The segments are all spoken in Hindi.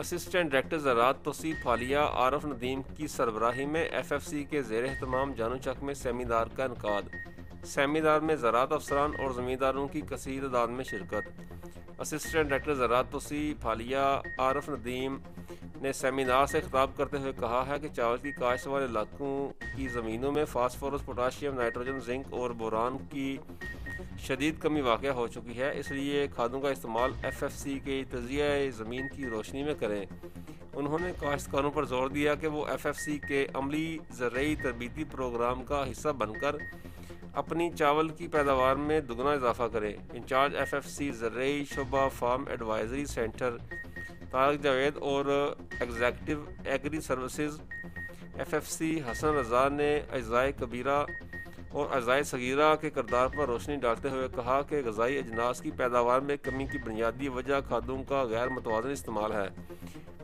असिस्टेंट डायरेक्टर ज़राअत तौसीफ़ हालिया आरफ नदीम की सरबराही में FFC के ज़ेर एहतमाम जानूचक में सेमिनार का इनकाद। सेमिनार में ज़राअत अफसरान और ज़मींदारों की कसीर तादाद में शिरकत। असिस्टेंट डायरेक्टर ज़राअत तौसीफ़ हालिया आरफ नदीम ने सेमिनार से खिताब करते हुए कहा है कि चावल की काश्त वाले इलाकों की ज़मीनों में फास्फोरस, पोटाशियम, नाइट्रोजन, जिंक और बोरान की शदीद कमी वाक़या हो चुकी है, इसलिए खादों का इस्तेमाल FFC के तजिया ज़मीन की रोशनी में करें। उन्होंने काश्तकारों पर जोर दिया कि वो FFC के अमली ज़रई तरबीती प्रोग्राम का हिस्सा बनकर अपनी चावल की पैदावार में दुगना इजाफा करें। इंचार्ज FFC ज़रई शुबा farm advisory centre Tariq Javed और executive agri services FFC Hassan Raza ने अज़ाए कबीरा और अज़ाए सगीरा के किरदार पर रोशनी डालते हुए कहा कि ग़ज़ाई अजनास की पैदावार में कमी की बुनियादी वजह खादों का गैर मतवाज़न इस्तेमाल है।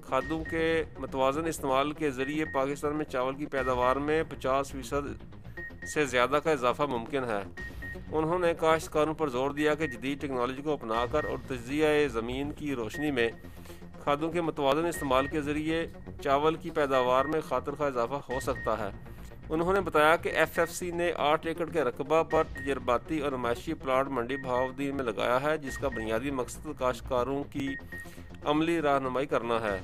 खादों के मतवाज़न इस्तेमाल के ज़रिए पाकिस्तान में चावल की पैदावार में 50% से ज़्यादा का इजाफा मुमकिन है। उन्होंने काश्तकारों पर जोर दिया कि जदीद टेक्नोलॉजी को अपनाकर और तजिया ज़मीन की रोशनी में खादों के मतवाज़न इस्तेमाल के ज़रिए चावल की पैदावार में खातर का इजाफा हो सकता है। उन्होंने बताया कि FFC ने 8 एकड़ के रकबा पर तजर्बाती और नुमाइशी प्लाट मंडी बहाउद्दीन में लगाया है, जिसका बुनियादी मकसद काश्तकारों की अमली रहनुमाई करना है।